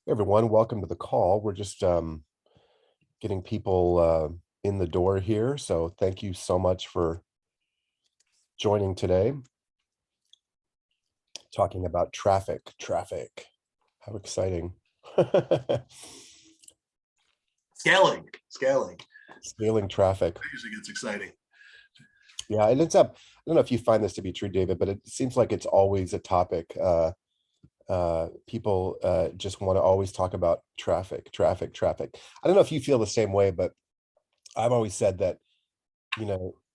Hey everyone, welcome to the call. We're just getting people in the door here. So thank you so much for joining today. Talking about traffic. How exciting. Scaling. Scaling traffic. That usually gets exciting. Yeah, and it's up. I don't know if you find this to be true, David, but it seems like it's always a topic. People just want to always talk about traffic. I don't know if you feel the same way, but I've always said that,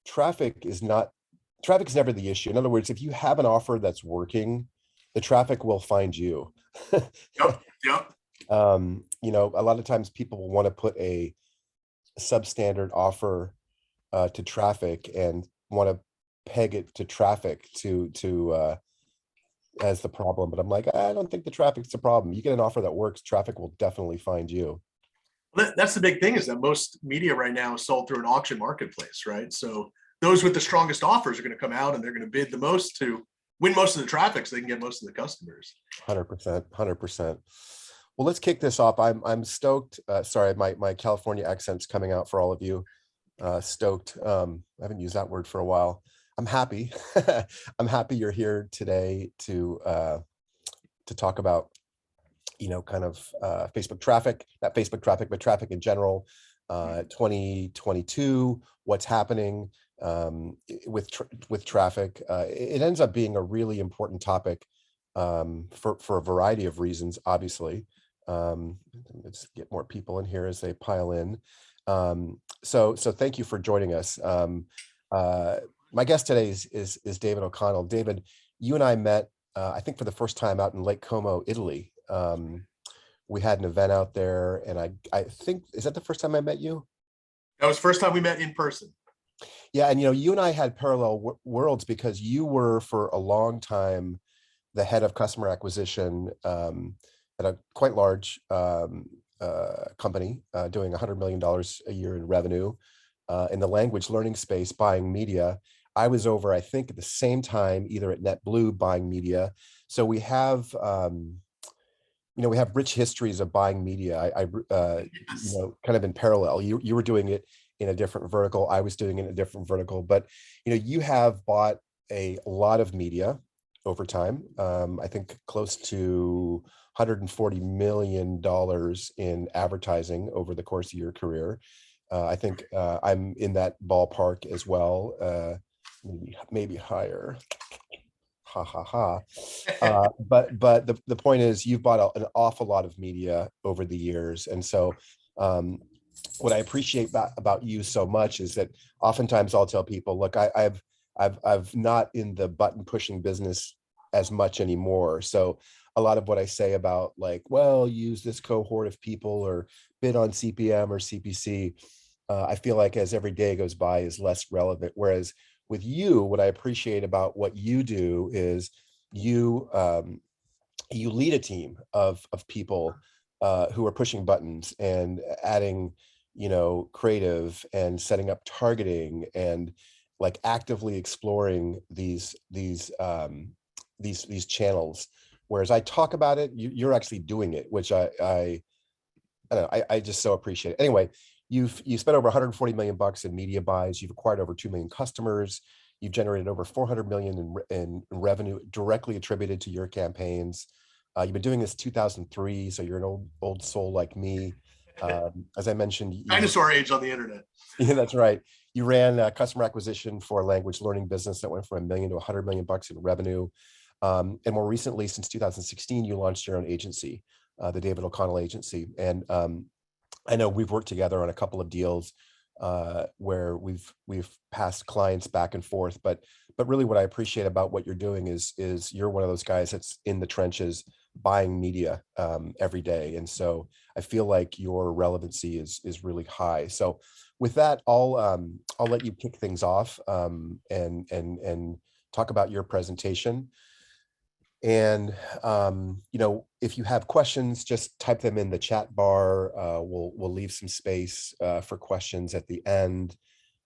traffic's never the issue. In other words, if you have an offer that's working, the traffic will find you. Yep. A lot of times people will want to put a substandard offer to traffic and want to peg it to traffic to as the problem. But I'm like, I don't think the traffic's the problem. You get an offer that works, traffic will definitely find you. That's the big thing, is that most media right now is sold through an auction marketplace, right? So those with the strongest offers are going to come out and they're going to bid the most to win most of the traffic so they can get most of the customers. 100%. Well, let's kick this off. I'm stoked. Sorry, my California accent's coming out for all of you. Stoked. I haven't used that word for a while. I'm happy. I'm happy you're here today to talk about, kind of Facebook traffic, not Facebook traffic, but traffic in general. 2022, what's happening with traffic. It ends up being a really important topic for a variety of reasons, obviously. Let's get more people in here as they pile in. So thank you for joining us. My guest today is David O'Connell. David, you and I met, I think, for the first time out in Lake Como, Italy. We had an event out there, and I think, is that the first time I met you? That was the first time we met in person. Yeah, and you and I had parallel worlds because you were for a long time the head of customer acquisition at a quite large company doing $100 million a year in revenue in the language learning space, buying media. I was over, I think, at the same time, either at NetBlue buying media. So we have we have rich histories of buying media. Yes. Kind of in parallel. You were doing it in a different vertical. I was doing it in a different vertical. But you have bought a lot of media over time. I think close to $140 million in advertising over the course of your career. I think I'm in that ballpark as well. Maybe higher. Ha ha ha. But the point is, you've bought an awful lot of media over the years, and so what I appreciate about you so much is that oftentimes I'll tell people, look, I've not in the button pushing business as much anymore. So a lot of what I say about, like, well, use this cohort of people or bid on CPM or CPC, I feel like as every day goes by is less relevant. Whereas with you, what I appreciate about what you do is you you lead a team of people who are pushing buttons and adding, creative and setting up targeting and like actively exploring these channels. Whereas I talk about it, you're actually doing it, which I don't know, I just so appreciate it. Anyway, you spent over 140 million bucks in media buys. You've acquired over 2 million customers. You've generated over 400 million in revenue directly attributed to your campaigns. You've been doing this 2003, so you're an old soul like me. As I mentioned, Dinosaur age on the internet. yeah, that's right. You ran customer acquisition for a language learning business that went from $1 million to 100 million bucks in revenue. And more recently, since 2016, you launched your own agency, the David O'Connell Agency. And I know we've worked together on a couple of deals where we've passed clients back and forth, but really what I appreciate about what you're doing is you're one of those guys that's in the trenches buying media every day. And so I feel like your relevancy is really high. So with that, I'll let you kick things off and talk about your presentation. And if you have questions, just type them in the chat bar. We'll leave some space for questions at the end.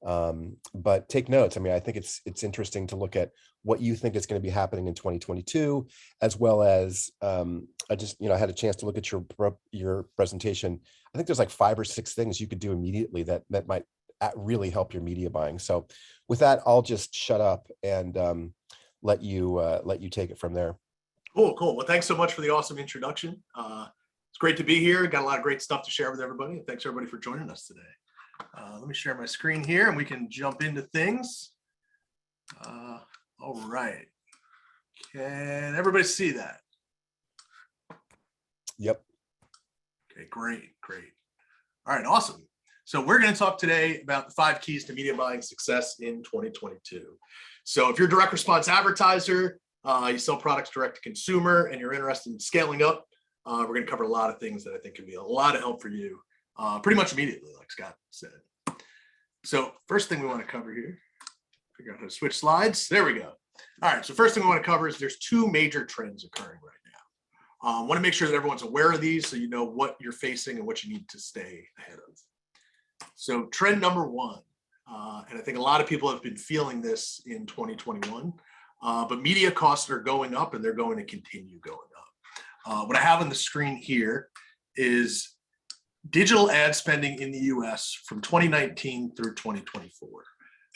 But take notes. I mean, I think it's interesting to look at what you think is going to be happening in 2022, as well as I just, I had a chance to look at your presentation. I think there's like 5 or 6 things you could do immediately that might really help your media buying. So with that, I'll just shut up and let you take it from there. Cool, cool. Well, thanks so much for the awesome introduction. It's great to be here. Got a lot of great stuff to share with everybody. And thanks everybody for joining us today. Let me share my screen here and we can jump into things. All right. Can everybody see that? Yep. Okay, great, great. All right, awesome. So we're going to talk today about the 5 keys to media buying success in 2022. So if you're a direct response advertiser, you sell products direct to consumer, and you're interested in scaling up, we're going to cover a lot of things that I think can be a lot of help for you pretty much immediately, like Scott said. So first thing we want to cover here, figure out how to switch slides. There we go. All right, so first thing we want to cover is there's 2 major trends occurring right now. Want to make sure that everyone's aware of these so you know what you're facing and what you need to stay ahead of. So trend number 1, and I think a lot of people have been feeling this in 2021, but media costs are going up and they're going to continue going up. What I have on the screen here is digital ad spending in the US from 2019 through 2024.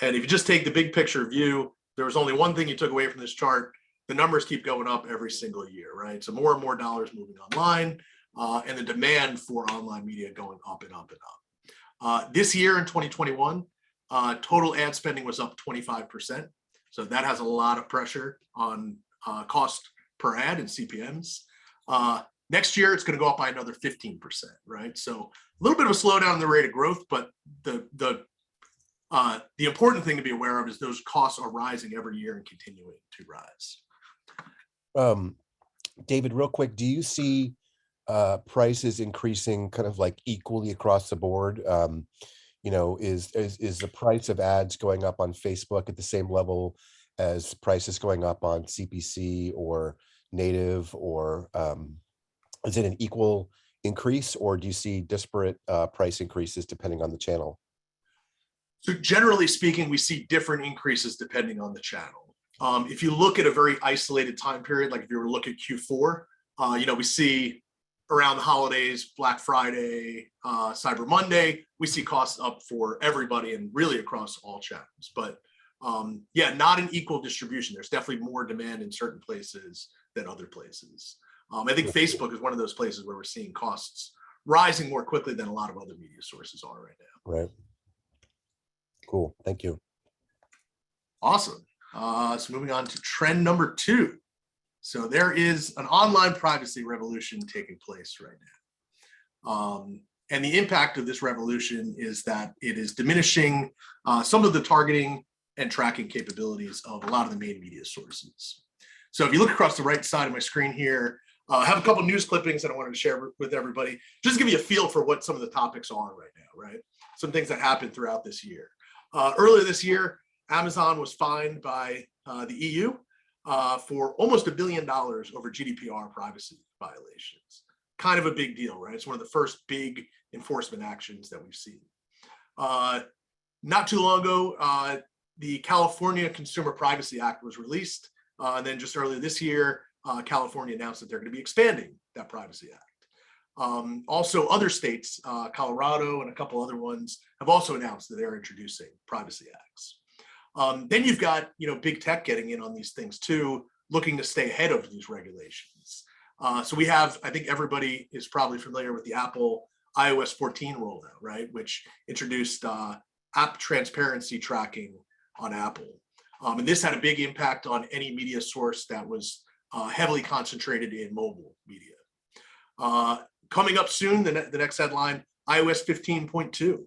And if you just take the big picture view, there was only one thing you took away from this chart. The numbers keep going up every single year, right? So more and more dollars moving online, and the demand for online media going up and up and up. This year in 2021, total ad spending was up 25%. So that has a lot of pressure on cost per ad and CPMs. Next year, it's going to go up by another 15%, right? So a little bit of a slowdown in the rate of growth, but the important thing to be aware of is those costs are rising every year and continuing to rise. David, real quick, do you see prices increasing kind of like equally across the board? Is the price of ads going up on Facebook at the same level as prices going up on CPC or native, or is it an equal increase, or do you see disparate price increases depending on the channel? So generally speaking, we see different increases depending on the channel. If you look at a very isolated time period, like if you were to look at Q4, we see around the holidays, Black Friday, Cyber Monday, we see costs up for everybody and really across all channels. But yeah, not an equal distribution. There's definitely more demand in certain places than other places. I think Facebook is one of those places where we're seeing costs rising more quickly than a lot of other media sources are right now. Right. Cool. Thank you. Awesome. So moving on to trend number 2. So there is an online privacy revolution taking place right now. And the impact of this revolution is that it is diminishing some of the targeting and tracking capabilities of a lot of the main media sources. So if you look across the right side of my screen here, I have a couple of news clippings that I wanted to share with everybody, just to give you a feel for what some of the topics are right now, right? Some things that happened throughout this year. Earlier this year, Amazon was fined by the EU for almost $1 billion over GDPR privacy violations. Kind of a big deal, right? It's one of the first big enforcement actions that we've seen. Not too long ago, the California Consumer Privacy Act was released. And then just earlier this year, California announced that they're going to be expanding that Privacy Act. Also, other states, Colorado and a couple other ones, have also announced that they're introducing privacy acts. Then you've got big tech getting in on these things too, looking to stay ahead of these regulations. So we have, I think everybody is probably familiar with the Apple iOS 14 rollout, right? Which introduced app transparency tracking on Apple. And this had a big impact on any media source that was heavily concentrated in mobile media. Coming up soon, the next headline, iOS 15.2.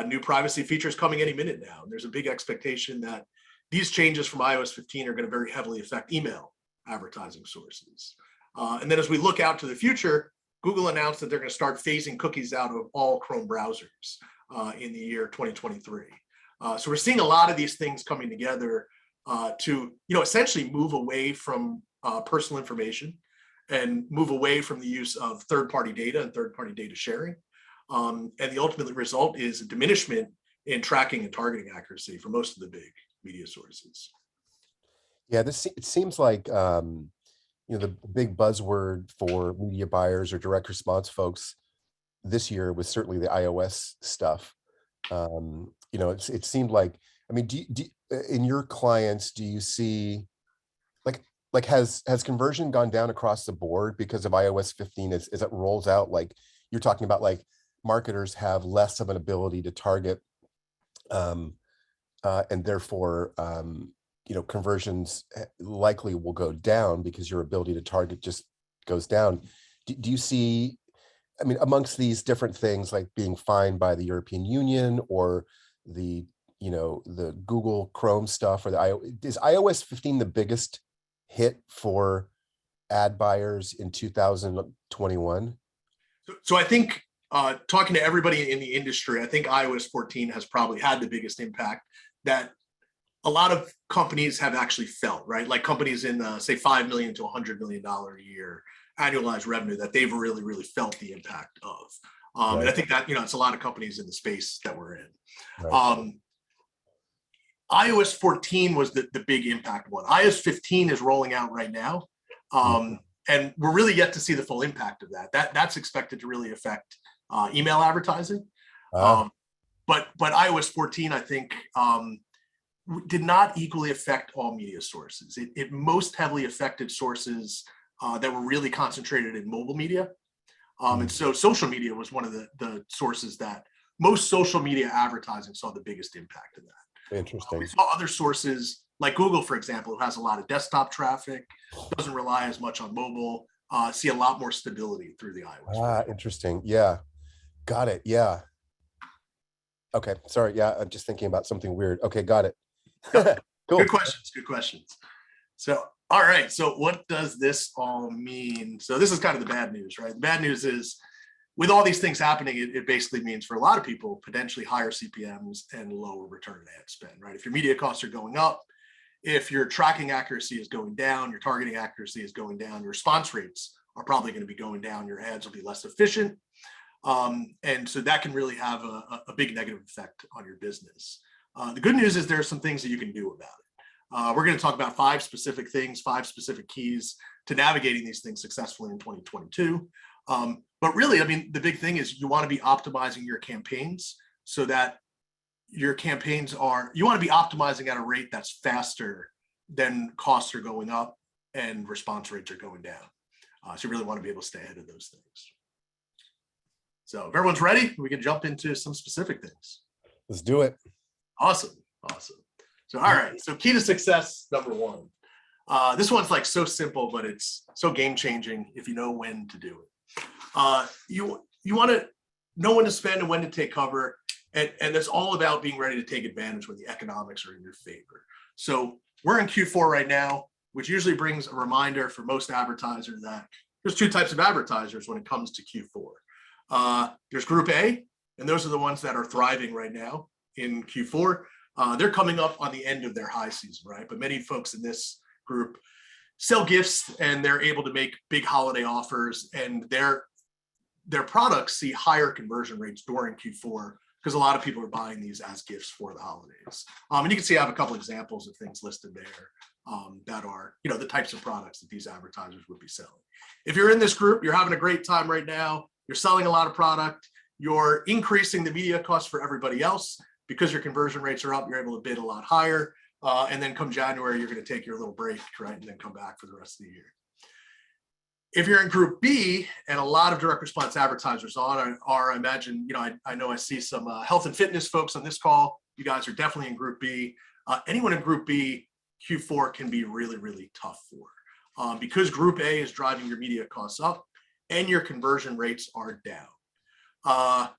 New privacy features coming any minute now. And there's a big expectation that these changes from iOS 15 are going to very heavily affect email advertising sources. And then as we look out to the future, Google announced that they're going to start phasing cookies out of all Chrome browsers in the year 2023. So we're seeing a lot of these things coming together to essentially move away from personal information and move away from the use of third-party data and third-party data sharing. And the ultimate result is a diminishment in tracking and targeting accuracy for most of the big media sources. Yeah, it seems like the big buzzword for media buyers or direct response folks this year was certainly the iOS stuff. It seemed like, I mean, in your clients, do you see like has conversion gone down across the board because of iOS 15 as it rolls out? Like you're talking about, like marketers have less of an ability to target, um, and therefore, conversions likely will go down because your ability to target just goes down. Do you see, I mean, amongst these different things, like being fined by the European Union or the, the Google Chrome stuff, or is iOS 15 the biggest hit for ad buyers in 2021? So I think talking to everybody in the industry, I think iOS 14 has probably had the biggest impact that a lot of companies have actually felt, right? Like companies in say $5 million to $100 million a year annualized revenue that they've really, really felt the impact of. And I think that, it's a lot of companies in the space that we're in. Right. iOS 14 was the big impact one. iOS 15 is rolling out right now. And we're really yet to see the full impact of that. That's expected to really affect email advertising. But iOS 14, I think, did not equally affect all media sources. It most heavily affected sources that were really concentrated in mobile media. And so social media was one of the sources that most social media advertising saw the biggest impact of that. Interesting. We saw other sources like Google, for example, who has a lot of desktop traffic, doesn't rely as much on mobile, see a lot more stability through the iOS. Interesting. Yeah. Got it. Yeah. Okay. Sorry. Yeah. I'm just thinking about something weird. Okay. Got it. Cool. Good questions. Good questions. So, all right. So what does this all mean? So this is kind of the bad news, right? The bad news is with all these things happening, it basically means for a lot of people, potentially higher CPMs and lower return on ad spend, right? If your media costs are going up, if your tracking accuracy is going down, your targeting accuracy is going down, your response rates are probably going to be going down, your ads will be less efficient. And so that can really have a big negative effect on your business. The good news is there are some things that you can do about it. We're going to talk about 5 specific things, 5 specific keys to navigating these things successfully in 2022. But really, I mean, the big thing is you want to be optimizing your campaigns so that your campaigns you want to be optimizing at a rate that's faster than costs are going up and response rates are going down. So you really want to be able to stay ahead of those things. So if everyone's ready, we can jump into some specific things. Let's do it. Awesome. So, all right. So key to success, number 1. This one's like so simple, but it's so game changing if you know when to do it. You want to know when to spend and when to take cover. And that's all about being ready to take advantage when the economics are in your favor. So we're in Q4 right now, which usually brings a reminder for most advertisers that there's 2 types of advertisers when it comes to Q4. There's Group A, and those are the ones that are thriving right now in Q4. They're coming up on the end of their high season, right? But many folks in this group sell gifts and they're able to make big holiday offers, and their products see higher conversion rates during Q4 because a lot of people are buying these as gifts for the holidays. And you can see I have a couple examples of things listed there that are, the types of products that these advertisers would be selling. If you're in this group, you're having a great time right now. You're selling a lot of product. You're increasing the media costs for everybody else because your conversion rates are up. You're able to bid a lot higher. And then come January, you're going to take your little break, right? And then come back for the rest of the year. If you're in Group B, and a lot of direct response advertisers are I imagine, I know I see some health and fitness folks on this call. You guys are definitely in Group B. Anyone in Group B, Q4 can be really, really tough for because Group A is driving your media costs up and your conversion rates are down.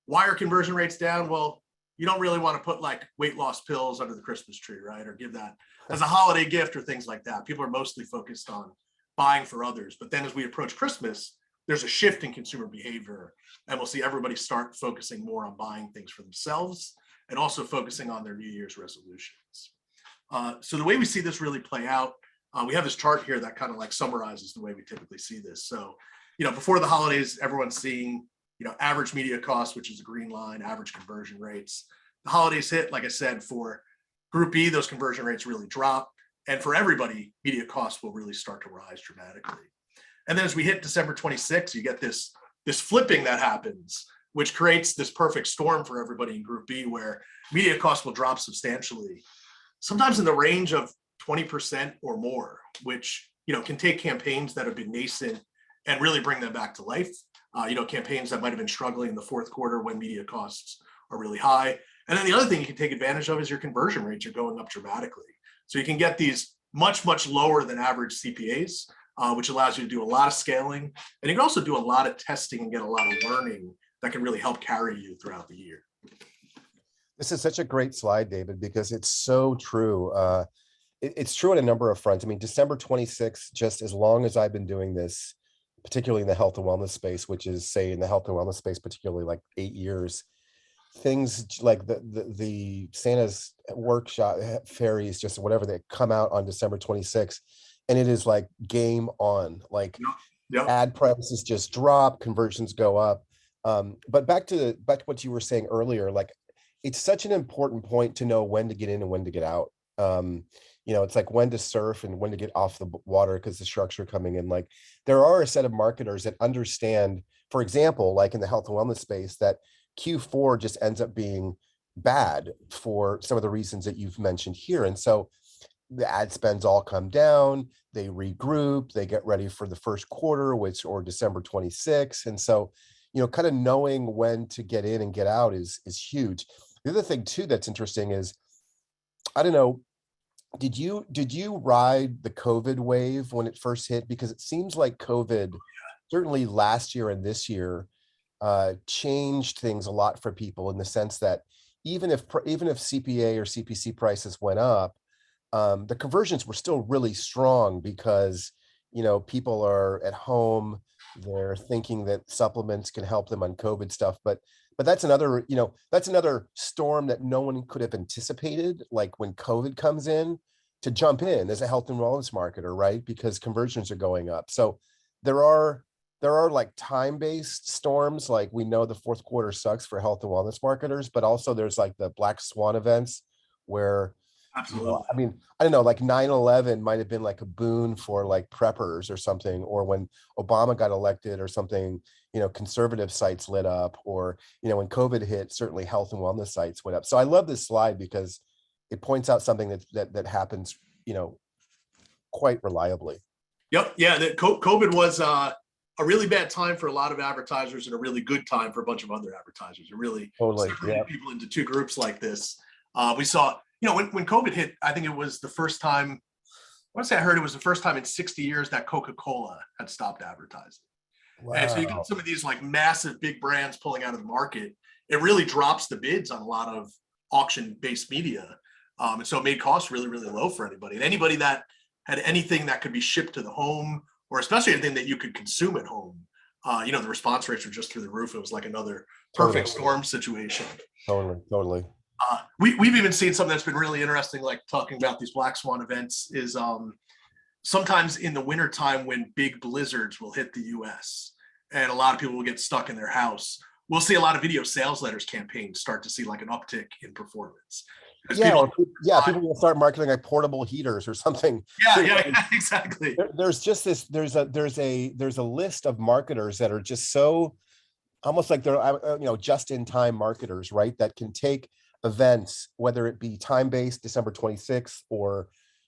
Why are conversion rates down? Well, you don't really want to put like weight loss pills under the Christmas tree, right? Or give that as a holiday gift or things like that. People are mostly focused on buying for others. But then as we approach Christmas, there's a shift in consumer behavior, and we'll see everybody start focusing more on buying things for themselves and also focusing on their New Year's resolutions. So the way we see this really play out, we have this chart here that kind of like summarizes the way we typically see this. So, before the holidays, everyone's seeing, average media costs, which is a green line, average conversion rates. the holidays hit, like I said, for Group B, those conversion rates really drop. And for everybody, media costs will really start to rise dramatically. And then as we hit December 26th, you get this flipping that happens, which creates this perfect storm for everybody in Group B, where media costs will drop substantially, sometimes in the range of 20% or more, which can take campaigns that have been nascent and really bring them back to life. Campaigns that might have been struggling in the fourth quarter when media costs are really high. And then the other thing you can take advantage of is your conversion rates are going up dramatically. So you can get these much, much lower than average CPAs, which allows you to do a lot of scaling. And you can also do a lot of testing and get a lot of learning that can really help carry you throughout the year. This is such a great slide, David, because it's so true. It's true on a number of fronts. I mean, December 26th, just as long as I've been doing this, particularly in the health and wellness space, which is, say, in the health and wellness space, particularly like 8 years, things like the Santa's workshop fairies, just whatever, they come out on December 26th, and it is like game on. Like Yep. ad prices just drop, conversions go up. But back to what you were saying earlier, like it's such an important point to know when to get in and when to get out. It's like when to surf and when to get off the water because the sharks are coming in. Like there are a set of marketers that understand, for example, like in the health and wellness space, that Q4 just ends up being bad for some of the reasons that you've mentioned here. And so the ad spends all come down, they regroup, they get ready for the first quarter, or December 26th. And so, kind of knowing when to get in and get out is huge. The other thing too that's interesting is, I don't know, did you ride the COVID wave when it first hit? Because it seems like COVID, certainly last year and this year, changed things a lot for people, in the sense that even if CPA or CPC prices went up, the conversions were still really strong because people are at home, they're thinking that supplements can help them on COVID stuff, but that's another storm that no one could have anticipated, like when COVID comes in, to jump in as a health and wellness marketer, right? Because conversions are going up. So there are like time-based storms, like we know the fourth quarter sucks for health and wellness marketers, but also there's like the black swan events where, Absolutely. I mean, I don't know, like 9/11 might have been like a boon for like preppers or something, or when Obama got elected or something, conservative sites lit up, or, when COVID hit, certainly health and wellness sites went up. So I love this slide because it points out something that happens, quite reliably. Yep. Yeah. COVID was a really bad time for a lot of advertisers and a really good time for a bunch of other advertisers. It really separated people into two groups like this. We saw, when COVID hit, I think it was the first time, I want to say I heard it was the first time in 60 years that Coca-Cola had stopped advertising. Wow. And so you get some of these like massive big brands pulling out of the market. It really drops the bids on a lot of auction-based media. And so it made costs really, really low for anybody. And anybody that had anything that could be shipped to the home, or especially anything that you could consume at home, the response rates were just through the roof. It was like another perfect storm situation. Totally. We've even seen something that's been really interesting, like talking about these black swan events, is sometimes in the wintertime when big blizzards will hit the US and a lot of people will get stuck in their house, we'll see a lot of video sales letters campaigns start to see like an uptick in performance. People will start marketing like portable heaters or something. Yeah, exactly. There's just this, there's a list of marketers that are just so almost like they're, just in time marketers, right? That can take events, whether it be time-based, December 26th, or,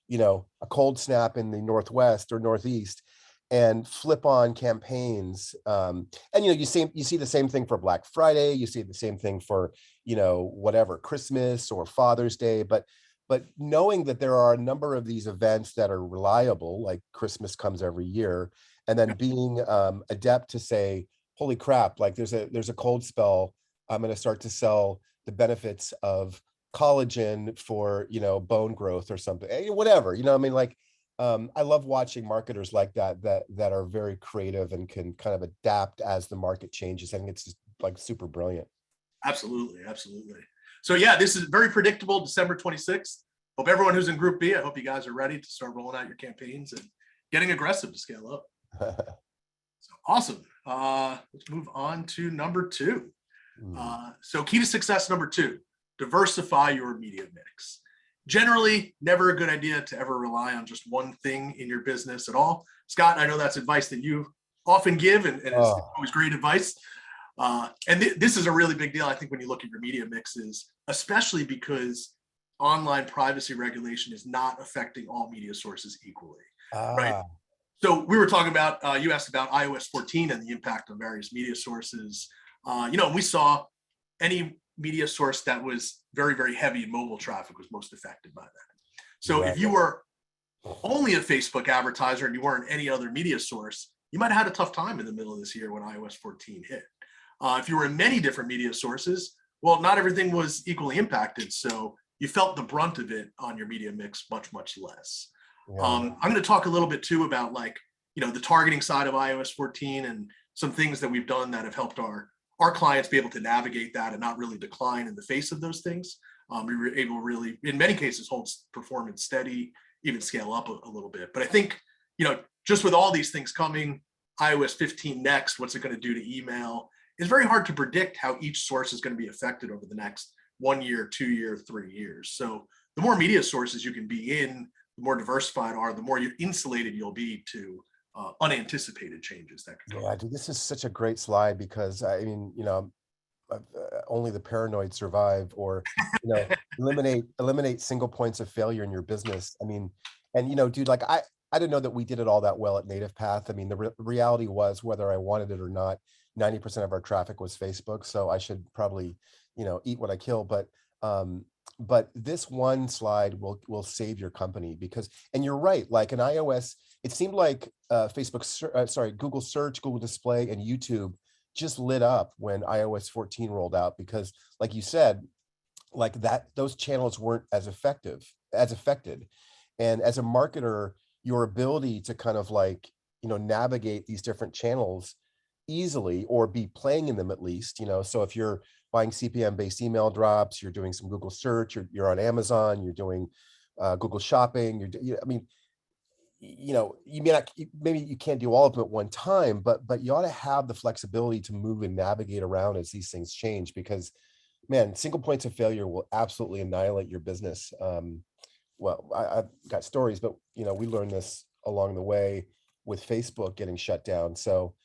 a cold snap in the Northwest or Northeast, and flip on campaigns. And, you see the same thing for Black Friday. You see the same thing for, whatever, Christmas or Father's Day. But knowing that there are a number of these events that are reliable, like Christmas comes every year, and then being adept to say, holy crap, like there's a cold spell, I'm going to start to sell the benefits of collagen for, bone growth or something, whatever, I mean, like, I love watching marketers like that are very creative and can kind of adapt as the market changes. I think it's just like super brilliant. Absolutely. So yeah, this is very predictable. December 26th. Hope everyone who's in Group B, I hope you guys are ready to start rolling out your campaigns and getting aggressive to scale up. So awesome. Let's move on to number 2. So key to success number 2, diversify your media mix. Generally, never a good idea to ever rely on just one thing in your business at all. Scott, I know that's advice that you often give, and it's Oh, always great advice. This is a really big deal, I think, when you look at your media mixes, especially because online privacy regulation is not affecting all media sources equally, right? ah, So we were talking about, you asked about iOS 14 and the impact on various media sources. We saw any media source that was very, very heavy in mobile traffic was most affected by that. So right. if you were only a Facebook advertiser and you weren't any other media source, you might have had a tough time in the middle of this year when iOS 14 hit. If you were in many different media sources, well, not everything was equally impacted. So you felt the brunt of it on your media mix much, much less. Yeah. I'm going to talk a little bit too about the targeting side of iOS 14 and some things that we've done that have helped our clients be able to navigate that and not really decline in the face of those things. We were able to really, in many cases, hold performance steady, even scale up a little bit. But I think, just with all these things coming, iOS 15 next, what's it going to do to email? It's very hard to predict how each source is going to be affected over the next 1 year, 2 year, 3 years. So the more media sources you can be in, the more diversified are, the more insulated you'll be to unanticipated changes that could come. Yeah, dude, this is such a great slide because I mean, only the paranoid survive, or eliminate single points of failure in your business. I mean, and dude, like I didn't know that we did it all that well at Native Path. I mean, the reality was, whether I wanted it or not, 90% of our traffic was Facebook, so I should probably eat what I kill. But this one slide will save your company, because, and you're right, like in iOS, it seemed like Google search, Google display, and YouTube just lit up when iOS 14 rolled out, because like you said, like that, those channels weren't as affected. And as a marketer, your ability to kind of navigate these different channels easily, or be playing in them at least, so if you're buying CPM based email drops, you're doing some Google search, you're on Amazon, you're doing Google shopping, I mean, you may not, maybe you can't do all of them at one time, but you ought to have the flexibility to move and navigate around as these things change, because man, single points of failure will absolutely annihilate your business. Well, I've got stories, but we learned this along the way with Facebook getting shut down. So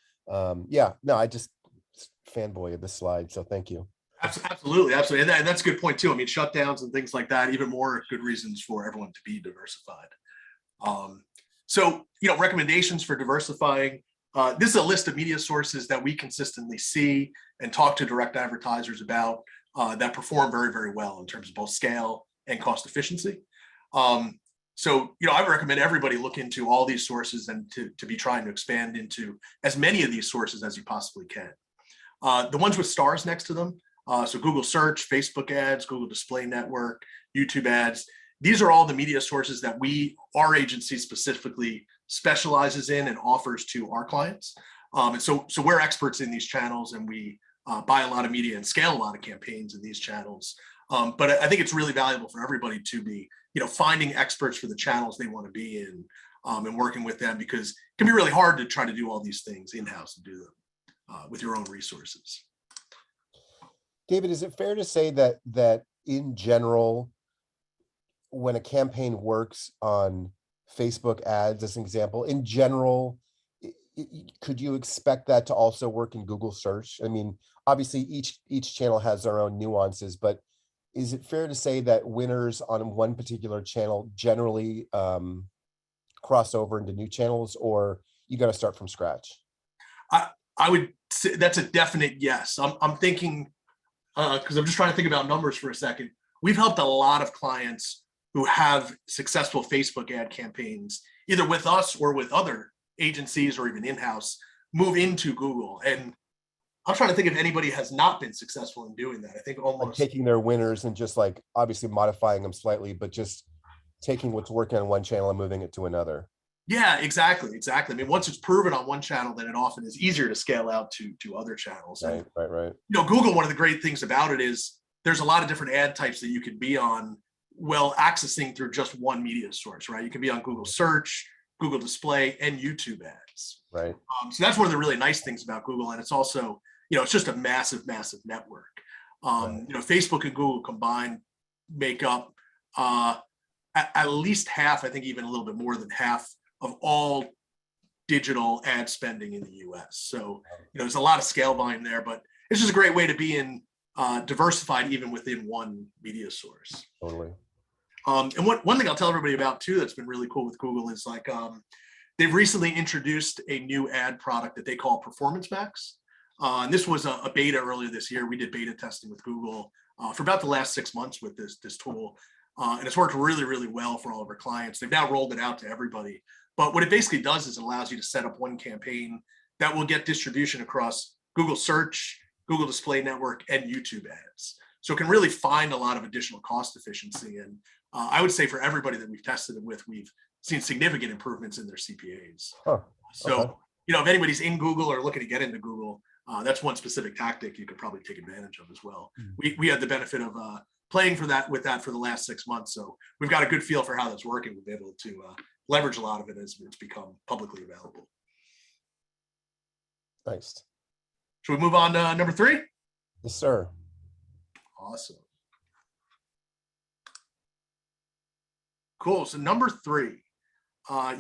yeah, no, I just fanboy of this slide, so thank you. Absolutely, absolutely, and that's a good point too. I mean, shutdowns and things like that, even more good reasons for everyone to be diversified. So, recommendations for diversifying. This is a list of media sources that we consistently see and talk to direct advertisers about that perform very, very well in terms of both scale and cost efficiency. So, I would recommend everybody look into all these sources and to be trying to expand into as many of these sources as you possibly can. The ones with stars next to them, so Google search, Facebook ads, Google display network, YouTube ads, these are all the media sources that our agency specifically specializes in and offers to our clients. And so we're experts in these channels, and we buy a lot of media and scale a lot of campaigns in these channels. But I think it's really valuable for everybody to be, finding experts for the channels they want to be in, and working with them, because it can be really hard to try to do all these things in-house and do them with your own resources. David, is it fair to say that in general, when a campaign works on Facebook ads, as an example, in general, could you expect that to also work in Google search? I mean, obviously each channel has their own nuances, but is it fair to say that winners on one particular channel generally cross over into new channels, or you got to start from scratch? I would say that's a definite yes. I'm thinking, because I'm just trying to think about numbers for a second. We've helped a lot of clients who have successful Facebook ad campaigns, either with us or with other agencies or even in-house, move into Google. And I'm trying to think if anybody has not been successful in doing that. I think almost like taking their winners and just obviously modifying them slightly, but just taking what's working on one channel and moving it to another. Yeah, exactly. I mean, once it's proven on one channel, then it often is easier to scale out to other channels. Right, and, right. Google, one of the great things about it is there's a lot of different ad types that you could be on, well, accessing through just one media source, right? You can be on Google search, Google display, and YouTube ads. Right. So that's one of the really nice things about Google. And it's also, it's just a massive, massive network. Right. Facebook and Google combined make up at least half, I think even a little bit more than half of all digital ad spending in the US. So, there's a lot of scale volume there, but it's just a great way to be diversified even within one media source. Totally. And one thing I'll tell everybody about too that's been really cool with Google is like they've recently introduced a new ad product that they call Performance Max. And this was a beta earlier this year. We did beta testing with Google for about the last 6 months with this tool. And it's worked really, really well for all of our clients. They've now rolled it out to everybody. But what it basically does is it allows you to set up one campaign that will get distribution across Google Search, Google Display Network, and YouTube ads. So it can really find a lot of additional cost efficiency. And I would say for everybody that we've tested it with, we've seen significant improvements in their CPAs. Huh. So, Okay. if anybody's in Google or looking to get into Google, that's one specific tactic you could probably take advantage of as well. We had the benefit of playing with that for the last 6 months. So we've got a good feel for how that's working. We've been able to leverage a lot of it as it's become publicly available. Nice. Should we move on to number 3? Yes, sir. Awesome. Cool. So number 3,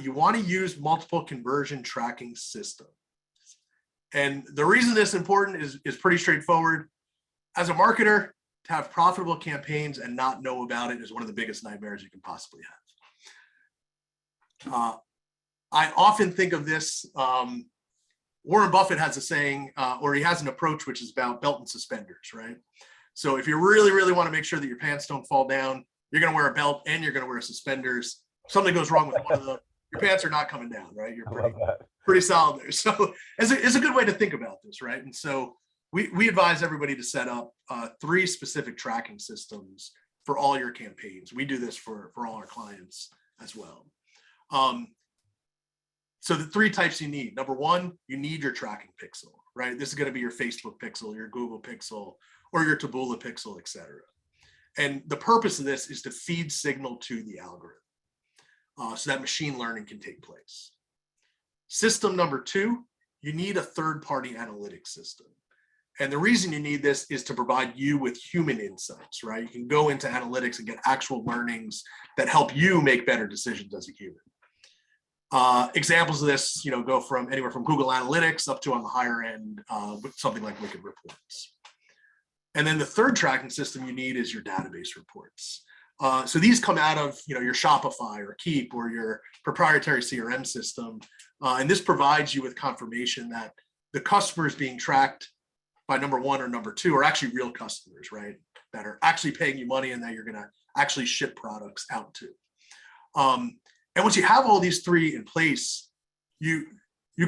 you want to use multiple conversion tracking systems. And the reason this is important is pretty straightforward. As a marketer, to have profitable campaigns and not know about it is one of the biggest nightmares you can possibly have. I often think of this. Warren Buffett has a saying, or he has an approach, which is about belt and suspenders, right? So if you really, really want to make sure that your pants don't fall down, you're going to wear a belt and you're going to wear suspenders. If something goes wrong with one of them, your pants are not coming down, right? You're pretty solid there. So it's a good way to think about this, right? And so we advise everybody to set up 3 specific tracking systems for all your campaigns. We do this for all our clients as well. So the 3 types you need. Number 1, you need your tracking pixel, right? This is going to be your Facebook pixel, your Google pixel, or your Taboola pixel, et cetera. And the purpose of this is to feed signal to the algorithm so that machine learning can take place. System number 2, you need a third-party analytics system. And the reason you need this is to provide you with human insights, right? You can go into analytics and get actual learnings that help you make better decisions as a human. Examples of this, go from anywhere from Google Analytics up to on the higher end with something like Wicked Reports. And then the third tracking system you need is your database reports. So these come out of your Shopify or Keep or your proprietary CRM system. And this provides you with confirmation that the customers being tracked by number 1 or number 2 are actually real customers, right? That are actually paying you money and that you're going to actually ship products out to. And once you have all these 3 in place, you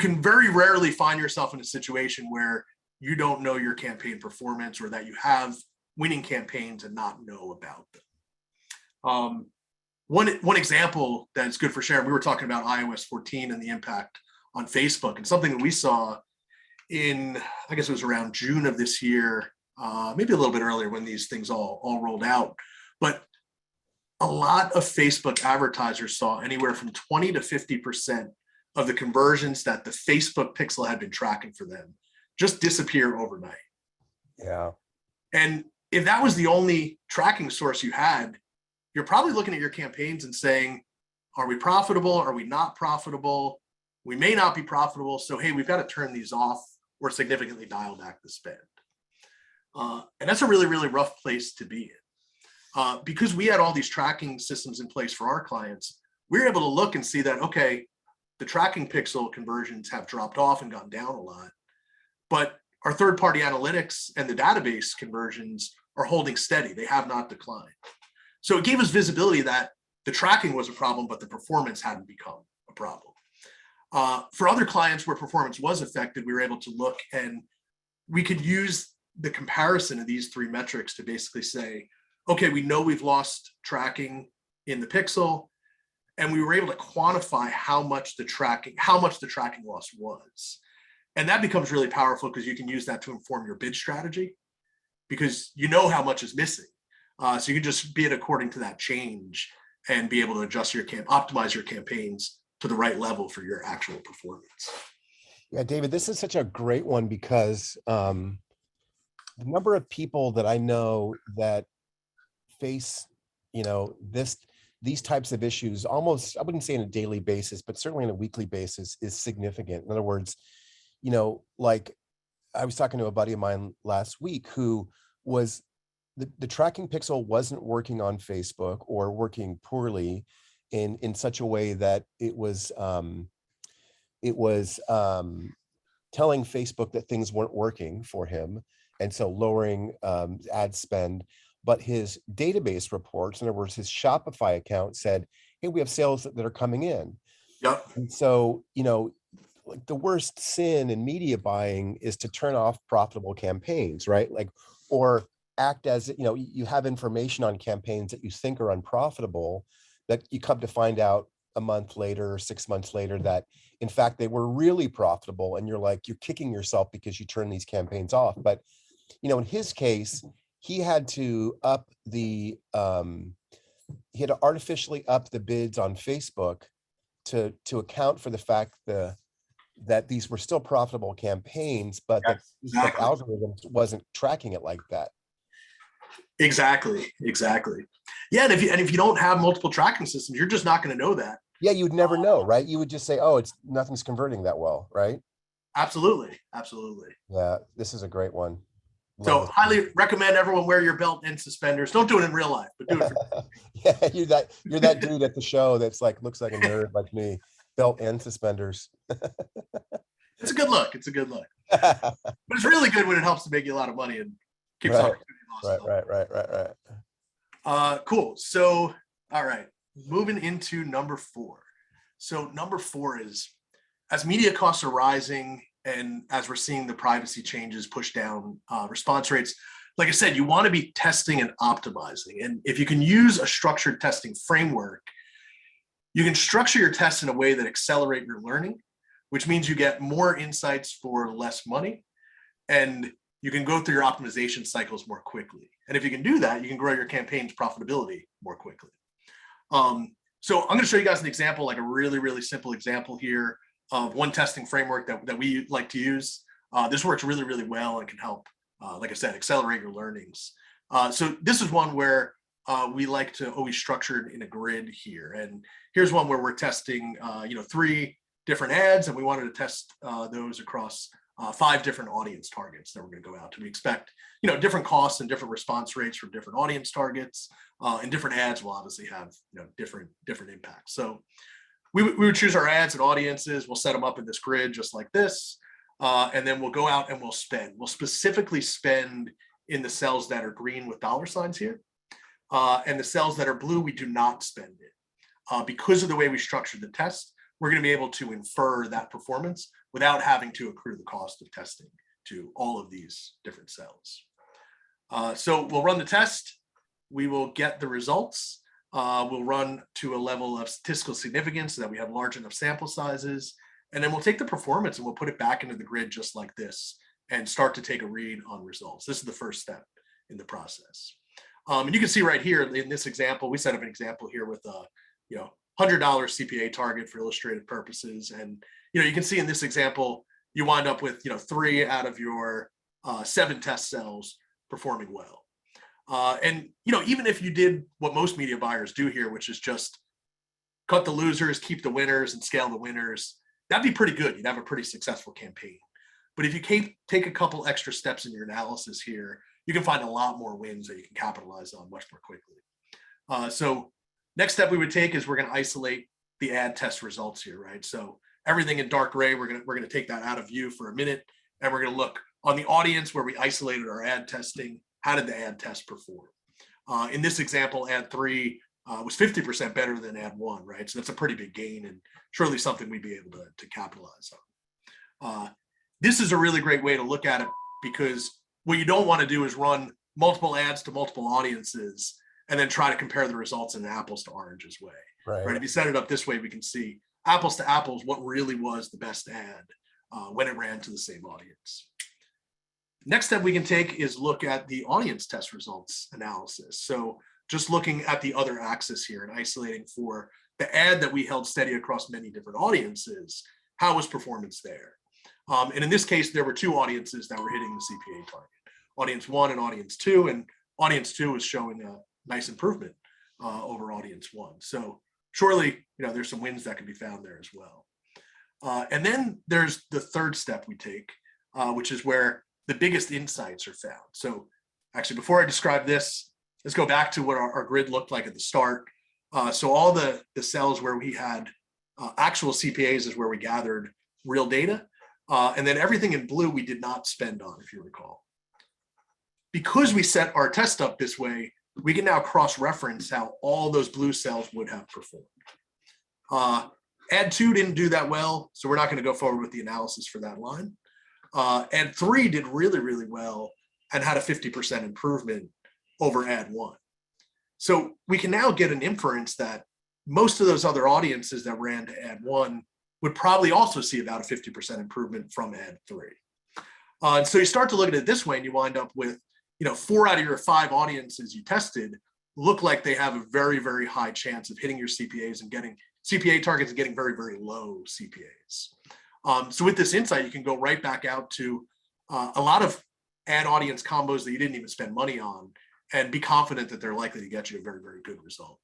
can very rarely find yourself in a situation where you don't know your campaign performance or that you have winning campaigns and not know about them. One example that's good for sharing, we were talking about iOS 14 and the impact on Facebook, and something that we saw in, I guess it was around June of this year, maybe a little bit earlier when these things all rolled out. But a lot of Facebook advertisers saw anywhere from 20 to 50% of the conversions that the Facebook pixel had been tracking for them just disappear overnight. Yeah. And if that was the only tracking source you had, you're probably looking at your campaigns and saying, are we profitable? Are we not profitable? We may not be profitable. So, hey, we've got to turn these off or significantly dial back the spend. And that's a really, really rough place to be in. Because we had all these tracking systems in place for our clients, we were able to look and see that, okay, the tracking pixel conversions have dropped off and gone down a lot, but our third-party analytics and the database conversions are holding steady. They have not declined. So it gave us visibility that the tracking was a problem, but the performance hadn't become a problem. For other clients where performance was affected, we were able to look and we could use the comparison of these 3 metrics to basically say, okay, we know we've lost tracking in the pixel, and we were able to quantify how much the tracking loss was. And that becomes really powerful because you can use that to inform your bid strategy because you know how much is missing. So you can just bid according to that change and be able to adjust optimize your campaigns to the right level for your actual performance. Yeah, David, this is such a great one because the number of people that I know that face, these types of issues almost, I wouldn't say on a daily basis, but certainly on a weekly basis is significant. In other words, like I was talking to a buddy of mine last week who was the tracking pixel wasn't working on Facebook or working poorly in such a way that it was telling Facebook that things weren't working for him, and so lowering ad spend. But his database reports, in other words, his Shopify account said, "Hey, we have sales that are coming in." Yep. And so, like the worst sin in media buying is to turn off profitable campaigns, right? Like, or act as, you have information on campaigns that you think are unprofitable that you come to find out a month later or 6 months later that in fact they were really profitable, and you're kicking yourself because you turn these campaigns off. But in his case, he had to artificially up the bids on Facebook to account for the fact that these were still profitable campaigns, but that Yes, Facebook exactly. algorithm wasn't tracking it like that. Exactly. Yeah, and if you don't have multiple tracking systems, you're just not going to know that. Yeah, you'd never know, right? You would just say, "Oh, it's nothing's converting that well," right? Absolutely. Yeah, this is a great one. Love So this. highly recommend everyone wear your belt and suspenders. Don't do it in real life, but do it for. Yeah, you're that dude at the show that's like looks like a nerd like me, belt and suspenders. It's a good look. But it's really good when it helps to make you a lot of money and keeps Right, opportunity losses right, up. right, right, right, right. Cool. So, all right, moving into number 4. So number 4 is, as media costs are rising and as we're seeing the privacy changes push down response rates, like I said, you want to be testing and optimizing. And if you can use a structured testing framework, you can structure your tests in a way that accelerate your learning, which means you get more insights for less money, and you can go through your optimization cycles more quickly. And if you can do that, you can grow your campaign's profitability more quickly. So I'm going to show you guys an example, like a really, really simple example here of one testing framework that we like to use. This works really, really well and can help, like I said, accelerate your learnings. So this is one where we like to always structure it in a grid here. And here's one where we're testing, 3 different ads, and we wanted to test those across 5 different audience targets that we're going to go out to. We expect, different costs and different response rates from different audience targets, and different ads will obviously have, different impacts. So we would choose our ads and audiences. We'll set them up in this grid just like this, and then we'll go out and we'll spend. We'll specifically spend in the cells that are green with dollar signs here, and the cells that are blue we do not spend in. Because of the way we structured the test, we're going to be able to infer that performance without having to accrue the cost of testing to all of these different cells. So we'll run the test. We will get the results. We'll run to a level of statistical significance so that we have large enough sample sizes. And then we'll take the performance and we'll put it back into the grid just like this and start to take a read on results. This is the first step in the process. And you can see right here in this example, we set up an example here with a, $100 CPA target for illustrative purposes. And, you can see in this example, you wind up with, 3 out of your 7 test cells performing well. And, even if you did what most media buyers do here, which is just cut the losers, keep the winners, and scale the winners, that'd be pretty good. You'd have a pretty successful campaign. But if you take a couple extra steps in your analysis here, you can find a lot more wins that you can capitalize on much more quickly. So next step we would take is we're going to isolate the ad test results here, right? So everything in dark gray, we're going to take that out of view for a minute, and we're going to look on the audience where we isolated our ad testing. How did the ad test perform? In this example, ad 3 was 50% better than ad 1, right? So that's a pretty big gain and surely something we'd be able to capitalize on. This is a really great way to look at it, because what you don't want to do is run multiple ads to multiple audiences and then try to compare the results in an apples to oranges way. Right? If you set it up this way, we can see apples to apples what really was the best ad when it ran to the same audience. Next step we can take is look at the audience test results analysis. So just looking at the other axis here and isolating for the ad that we held steady across many different audiences, how was performance there? And in this case, there were 2 audiences that were hitting the CPA target. audience one and audience two, and audience two is showing a nice improvement over audience one. So surely, there's some wins that can be found there as well. And then there's the third step we take, which is where the biggest insights are found. So actually, before I describe this, let's go back to what our grid looked like at the start. So all the cells where we had actual CPAs is where we gathered real data. And then everything in blue we did not spend on, if you recall. Because we set our test up this way, we can now cross-reference how all those blue cells would have performed. Ad 2 didn't do that well, so we're not going to go forward with the analysis for that line. Ad 3 did really, really well and had a 50% improvement over Ad 1. So we can now get an inference that most of those other audiences that ran to Ad 1 would probably also see about a 50% improvement from Ad 3. And so you start to look at it this way, and you wind up with 4 out of your 5 audiences you tested look like they have a very, very high chance of hitting your CPAs and getting CPA targets and getting very, very low CPAs. So with this insight, you can go right back out to a lot of ad audience combos that you didn't even spend money on and be confident that they're likely to get you a very, very good result.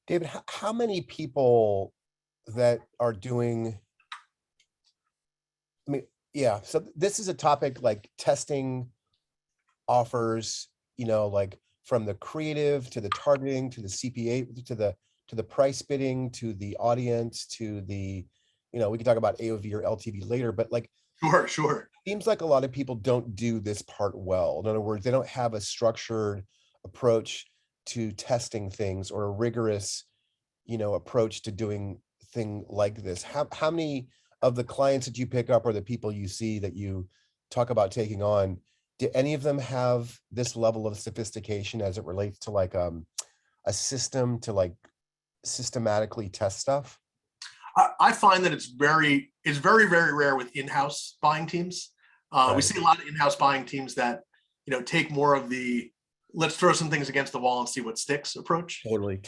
David, how many people that are doing, so this is a topic like testing offers, like from the creative to the targeting to the CPA to the price bidding to the audience to the, we can talk about AOV or LTV later, but like, Sure. Seems like a lot of people don't do this part well. In other words, they don't have a structured approach to testing things or a rigorous, approach to doing thing like this. How many of the clients that you pick up or the people you see that you talk about taking on, do any of them have this level of sophistication as it relates to like a system to like systematically test stuff? I find that it's very, very rare with in-house buying teams. Right. We see a lot of in-house buying teams that, take more of the let's throw some things against the wall and see what sticks approach. Totally.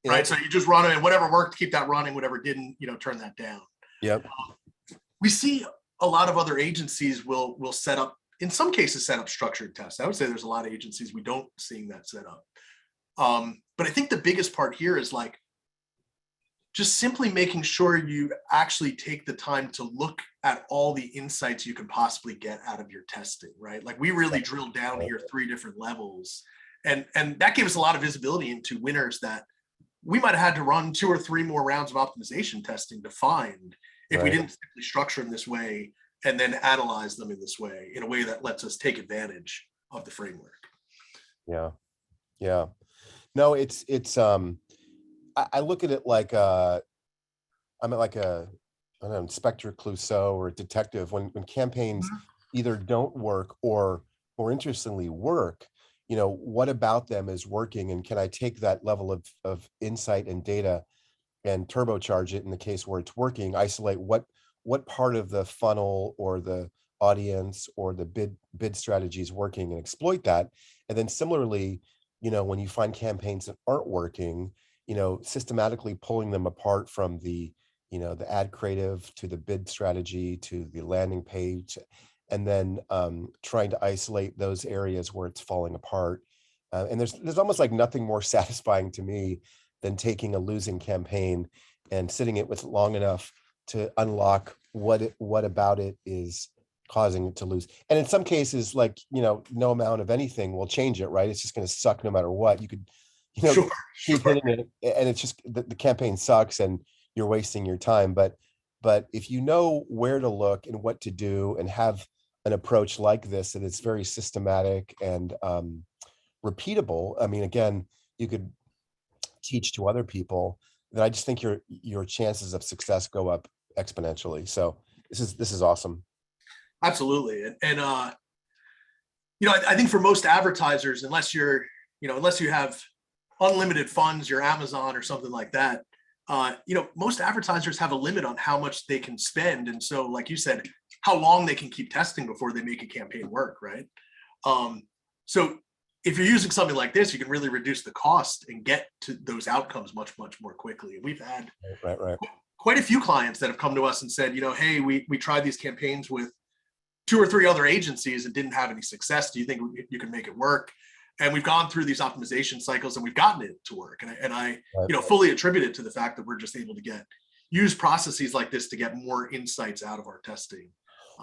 Right. So you just run it and whatever worked, keep that running, whatever didn't, turn that down. Yep. We see a lot of other agencies will set up, in some cases, set up structured tests. I would say there's a lot of agencies we don't seeing that set up. But I think the biggest part here is like just simply making sure you actually take the time to look at all the insights you can possibly get out of your testing, right? Like we really drilled down here 3 different levels, and that gave us a lot of visibility into winners that we might have had to run 2 or 3 more rounds of optimization testing to find if we didn't simply structure them this way and then analyze them in this way, in a way that lets us take advantage of the framework. Yeah. No, it's I look at it like I'm like a I don't know, Inspector Clouseau or a detective when campaigns either don't work or more interestingly work, what about them is working, and can I take that level of insight and data and turbocharge it in the case where it's working, isolate what part of the funnel or the audience or the bid strategy is working and exploit that. And then similarly, when you find campaigns that aren't working, systematically pulling them apart from the ad creative to the bid strategy to the landing page, and then trying to isolate those areas where it's falling apart. And there's almost like nothing more satisfying to me than taking a losing campaign and sitting it with long enough to unlock what about it is causing it to lose. And in some cases, like, no amount of anything will change it, right? It's just going to suck no matter what. You could, keep hitting it, and it's just the campaign sucks and you're wasting your time. But if you know where to look and what to do and have an approach like this, that it's very systematic and repeatable. I mean, again, you could teach to other people, then I just think your chances of success go up exponentially. So this is awesome. Absolutely. And I think for most advertisers, unless you have unlimited funds, you're Amazon or something like that, most advertisers have a limit on how much they can spend. And so, like you said, how long they can keep testing before they make a campaign work, right? So if you're using something like this, you can really reduce the cost and get to those outcomes much, much more quickly. And we've had right. quite a few clients that have come to us and said, hey, we tried these campaigns with 2 or 3 other agencies and didn't have any success. Do you think you can make it work? And we've gone through these optimization cycles and we've gotten it to work. And I Right. fully attribute it to the fact that we're just able to use processes like this to get more insights out of our testing.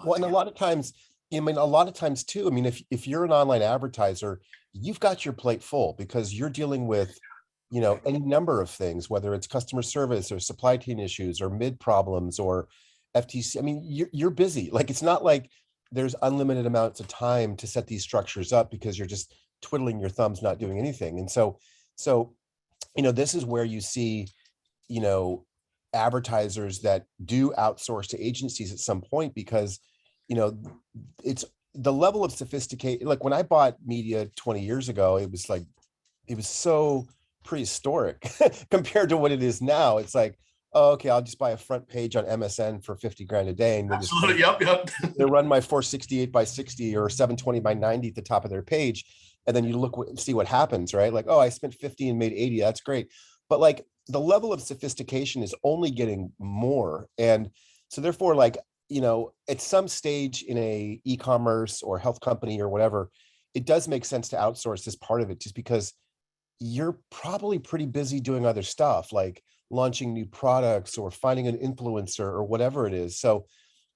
Well, and a lot of times, I mean, a lot of times too, I mean, if you're an online advertiser, you've got your plate full because you're dealing with, any number of things, whether it's customer service or supply chain issues or mid problems or FTC. I mean, you're busy. Like, it's not like there's unlimited amounts of time to set these structures up because you're just twiddling your thumbs, not doing anything. And so, this is where you see, you know, advertisers that do outsource to agencies at some point because, you know, it's the level of sophistication. Like when I bought media 20 years ago, it was so prehistoric compared to what it is now. It's like, oh, okay, I'll just buy a front page on MSN for 50 grand a day and they just Absolutely. Yep. they run my 468 by 60 or 720 by 90 at the top of their page. And then you see what happens, right? Like, oh, I spent 50 and made 80. That's great. But like the level of sophistication is only getting more. And so therefore, like, at some stage in a e-commerce or health company or whatever, it does make sense to outsource this part of it just because you're probably pretty busy doing other stuff like launching new products or finding an influencer or whatever it is. So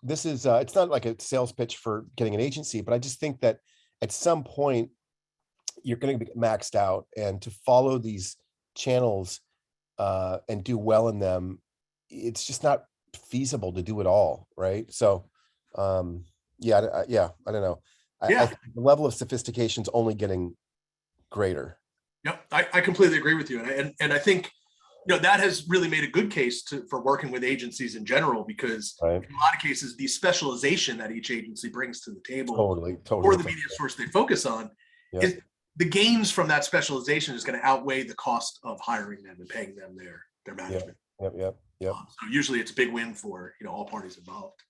this is it's not like a sales pitch for getting an agency, but I just think that at some point you're going to be maxed out, and to follow these channels and do well in them, it's just not feasible to do it all, right? So yeah, I don't know. I Yeah. think the level of sophistication is only getting greater. Yep. I completely agree with you. And I think, that has really made a good case for working with agencies in general, because Right. in a lot of cases, the specialization that each agency brings to the table Totally, or the totally. media source they focus on Yep. is the gains from that specialization is going to outweigh the cost of hiring them and paying them their Yep. management. Yep. So usually it's a big win for, all parties involved.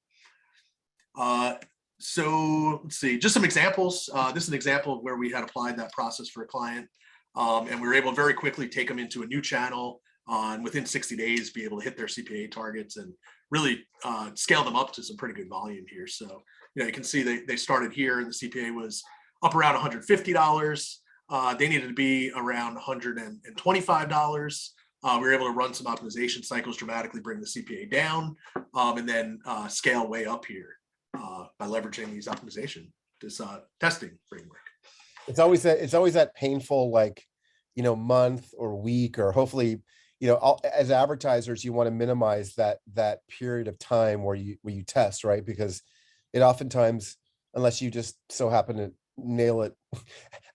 So let's see, just some examples. This is an example of where we had applied that process for a client. And we were able to very quickly take them into a new channel and within 60 days be able to hit their CPA targets and really scale them up to some pretty good volume here. So, you can see they started here and the CPA was up around $150. They needed to be around $125. We were able to run some optimization cycles, dramatically bring the CPA down, and then scale way up here by leveraging these this testing framework. It's always that painful, like, month or week, or hopefully, as advertisers, you want to minimize that period of time where you test, right? Because it oftentimes, unless you just so happen to nail it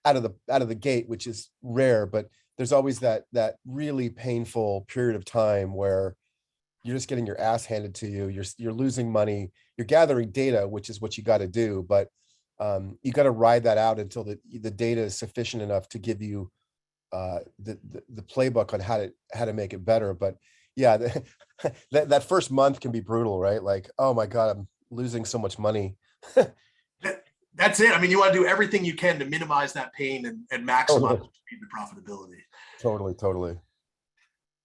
out of the gate, which is rare, but there's always that really painful period of time where you're just getting your ass handed to you. You're losing money. You're gathering data, which is what you got to do, but you got to ride that out until the data is sufficient enough to give you the playbook on how to make it better. But yeah, that first month can be brutal, right? Like, oh my God, I'm losing so much money. That's it. I mean, you want to do everything you can to minimize that pain and maximize the profitability. Totally.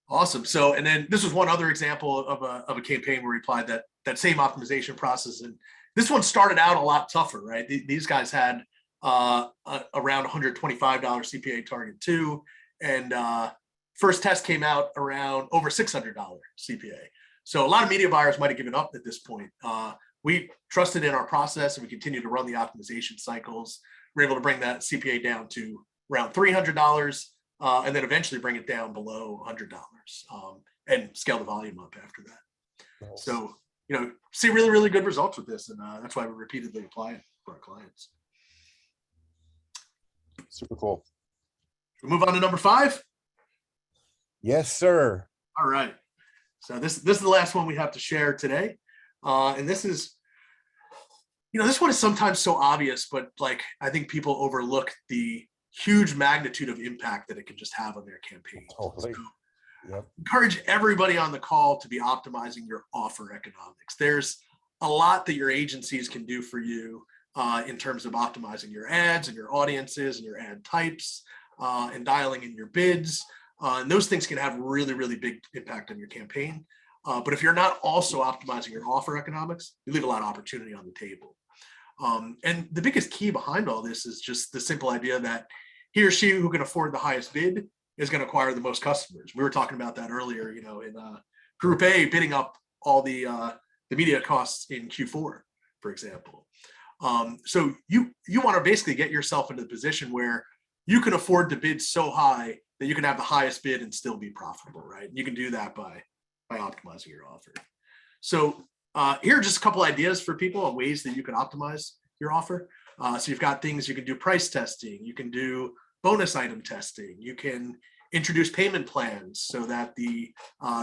Awesome. So, and then this was one other example of a campaign where we applied that same optimization process. And this one started out a lot tougher, right? These guys had around $125 CPA target too. And first test came out around over $600 CPA. So a lot of media buyers might've given up at this point. We trusted in our process and we continued to run the optimization cycles. We're able to bring that CPA down to around $300 and then eventually bring it down below $100 and scale the volume up after that. Nice. So, see really, really good results with this. And that's why we repeatedly apply it for our clients. Super cool. We'll move on to number 5. Yes, sir. All right. So this is the last one we have to share today. And this is, this one is sometimes so obvious, but like, I think people overlook the huge magnitude of impact that it can just have on their campaign. Totally. So, yep. Encourage everybody on the call to be optimizing your offer economics. There's a lot that your agencies can do for you in terms of optimizing your ads and your audiences and your ad types and dialing in your bids. And those things can have really, really big impact on your campaign. But if you're not also optimizing your offer economics, you leave a lot of opportunity on the table. And the biggest key behind all this is just the simple idea that he or she who can afford the highest bid is going to acquire the most customers. We were talking about that earlier, in Group A bidding up all the media costs in Q4, for example. So you want to basically get yourself into the position where you can afford to bid so high that you can have the highest bid and still be profitable, right? You can do that by optimizing your offer. So here are just a couple ideas for people on ways that you can optimize your offer. So you've got things you can do: price testing, you can do bonus item testing, you can introduce payment plans so that the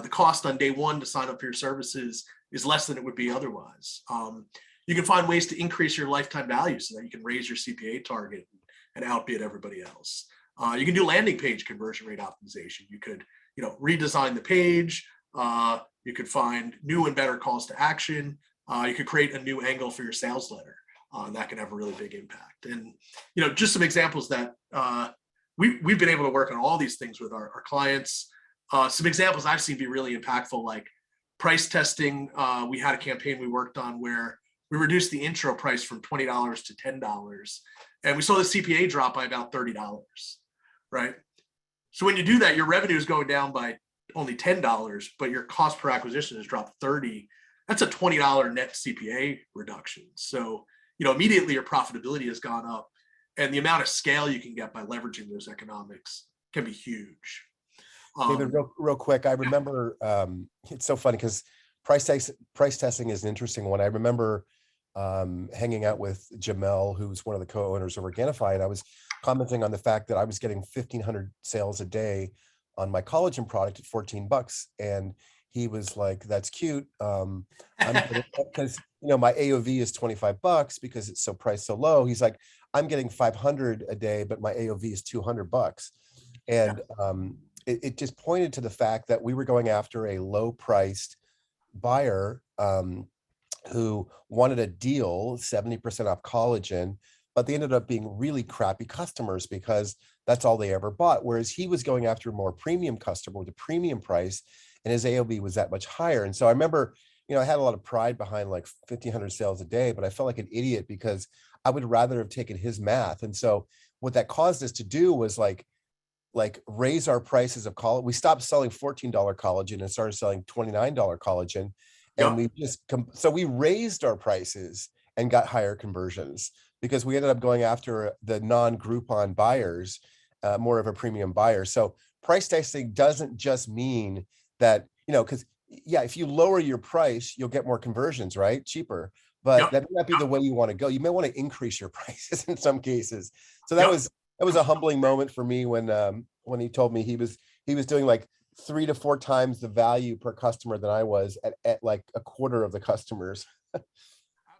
cost on day one to sign up for your services is less than it would be otherwise. You can find ways to increase your lifetime value so that you can raise your CPA target and outbid everybody else. You can do landing page conversion rate optimization. You could, redesign the page. You could find new and better calls to action. You could create a new angle for your sales letter. And that can have a really big impact. And, just some examples that we've been able to work on all these things with our clients. Some examples I've seen be really impactful, like price testing. We had a campaign we worked on where we reduced the intro price from $20 to $10. And we saw the CPA drop by about $30, right? So when you do that, your revenue is going down by only $10, but your cost per acquisition has dropped 30. That's a $20 net CPA reduction. So, immediately your profitability has gone up, and the amount of scale you can get by leveraging those economics can be huge. David, real quick, I remember it's so funny because price testing is an interesting one. I remember hanging out with Jamel, who's one of the co-owners of Organifi, and I was commenting on the fact that I was getting 1,500 sales a day on my collagen product at $14, and he was like, "That's cute." Because my AOV is $25 because it's so priced so low. He's like, "I'm getting 500 a day, but my AOV is $200," and it just pointed to the fact that we were going after a low-priced buyer who wanted a deal, 70% off collagen, but they ended up being really crappy customers because that's all they ever bought. Whereas he was going after a more premium customer with a premium price, and his AOV was that much higher. And so I remember, I had a lot of pride behind like 1,500 sales a day, but I felt like an idiot because I would rather have taken his math. And so what that caused us to do was like raise our prices of collagen. We stopped selling $14 collagen and started selling $29 collagen. And we so we raised our prices and got higher conversions because we ended up going after the non-Groupon buyers, more of a premium buyer. So price testing doesn't just mean that, because if you lower your price, you'll get more conversions, right? Cheaper. But that may not be the way you want to go. You may want to increase your prices in some cases. So that was a humbling moment for me when he told me he was doing like 3 to 4 times the value per customer than I was at like a quarter of the customers.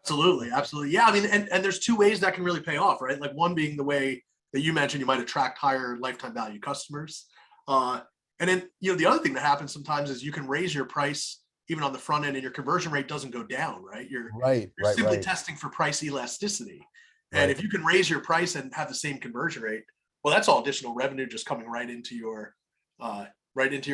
Absolutely. Yeah. I mean, and there's 2 ways that can really pay off, right? Like one being the way that you mentioned, you might attract higher lifetime value customers. And then, the other thing that happens sometimes is you can raise your price even on the front end and your conversion rate doesn't go down, right? You're simply testing for price elasticity. And if you can raise your price and have the same conversion rate, well, that's all additional revenue just coming right into your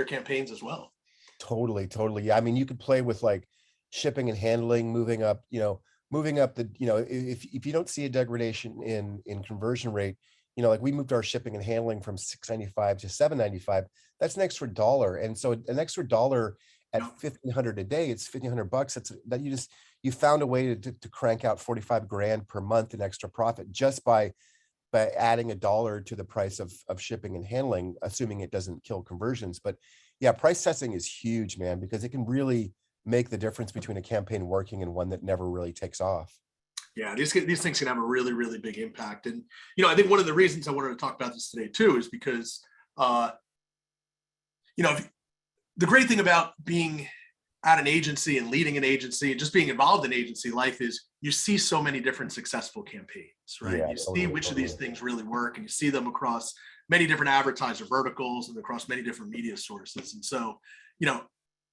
campaigns as well. Totally. Yeah. I mean, you could play with like shipping and handling, moving up the, if you don't see a degradation in conversion rate, like we moved our shipping and handling from $6.95 to $7.95. That's an extra $1. And so an extra $1 at $1,500 a day, it's $1,500. You found a way to crank out 45 grand per month in extra profit just by adding $1 to the price of shipping and handling, assuming it doesn't kill conversions. But yeah, price testing is huge, man, because it can really make the difference between a campaign working and one that never really takes off. Yeah, these things can have a really, really big impact. And, I think one of the reasons I wanted to talk about this today too, is because, the great thing about being at an agency and leading an agency and just being involved in agency life is you see so many different successful campaigns, right? Yeah, you see which of these things really work, and you see them across many different advertiser verticals and across many different media sources. And so,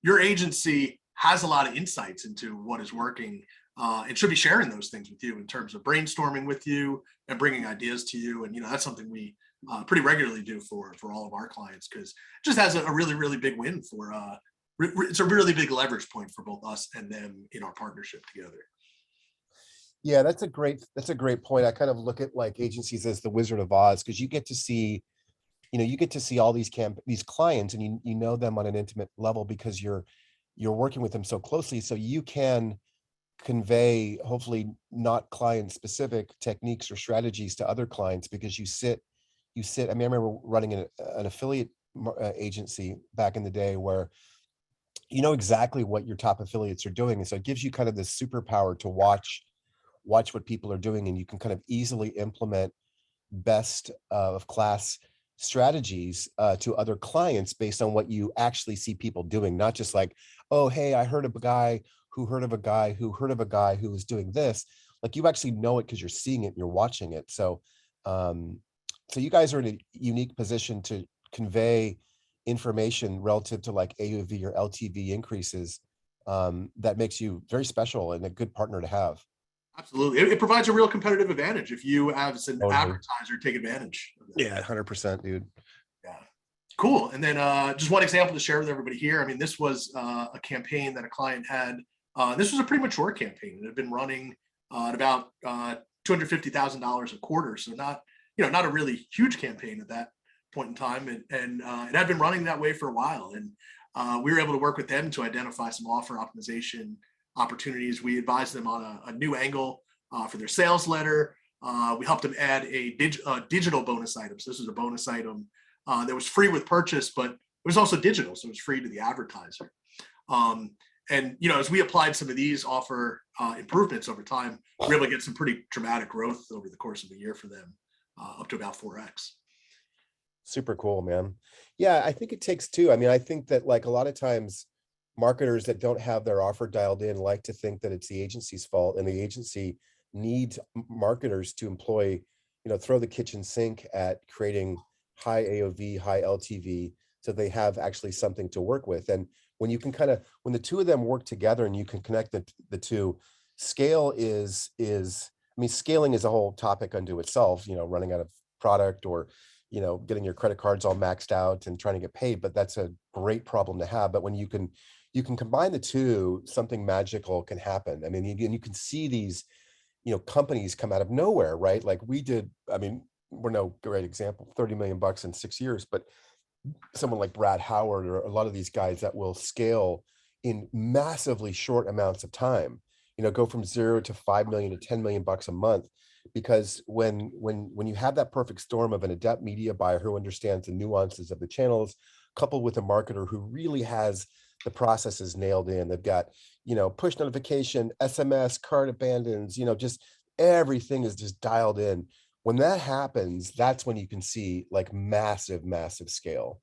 your agency has a lot of insights into what is working and should be sharing those things with you in terms of brainstorming with you and bringing ideas to you. And, that's something we pretty regularly do for all of our clients, because it just has a really, really big win for it's a really big leverage point for both us and them in our partnership together. Yeah, that's a great point. I kind of look at like agencies as the Wizard of Oz, because you get to see, you get to see all these clients, and you know them on an intimate level because you're working with them so closely. So you can convey, hopefully not client specific techniques or strategies to other clients, because I mean, I remember running an affiliate agency back in the day where you know exactly what your top affiliates are doing. And so it gives you kind of this superpower to watch what people are doing, and you can kind of easily implement best of class strategies to other clients based on what you actually see people doing, not just like, oh, hey, I heard of a guy who heard of a guy who heard of a guy who was doing this. Like you actually know it because you're seeing it and you're watching it. So, um, so you guys are in a unique position to convey information relative to like AUV or LTV increases. That makes you very special and a good partner to have. Absolutely. It provides a real competitive advantage if you as an Totally. advertiser take advantage of that. Yeah, 100%, dude. Yeah. Cool. And then just one example to share with everybody here. I mean, this was a campaign that a client had. This was a pretty mature campaign. It had been running at about $250,000 a quarter. So not, not a really huge campaign at that point in time. And it had been running that way for a while. And we were able to work with them to identify some offer optimization opportunities. We advised them on a new angle for their sales letter. We helped them add a digital bonus item. So this is a bonus item that was free with purchase, but it was also digital, so it was free to the advertiser. And as we applied some of these offer improvements over time, we were able to get some pretty dramatic growth over the course of a year for them, up to about 4x. Super cool, man. Yeah, I think it takes two. I mean, I think that like a lot of times marketers that don't have their offer dialed in like to think that it's the agency's fault, and the agency needs marketers to employ, throw the kitchen sink at creating high AOV, high LTV, so they have actually something to work with. And when the two of them work together and you can connect the two, scale is I mean, scaling is a whole topic unto itself, running out of product, or getting your credit cards all maxed out and trying to get paid. But that's a great problem to have. But when you can combine the two, something magical can happen. I mean, you can see these, companies come out of nowhere, right? Like we did. I mean, we're no great example, 30 million bucks in 6 years, but someone like Brad Howard or a lot of these guys that will scale in massively short amounts of time, go from 0 to 5 million to 10 million bucks a month. Because when you have that perfect storm of an adept media buyer who understands the nuances of the channels, coupled with a marketer who really has the processes nailed in, they've got, push notification, SMS, cart abandons, just everything is just dialed in. When that happens, that's when you can see like massive scale.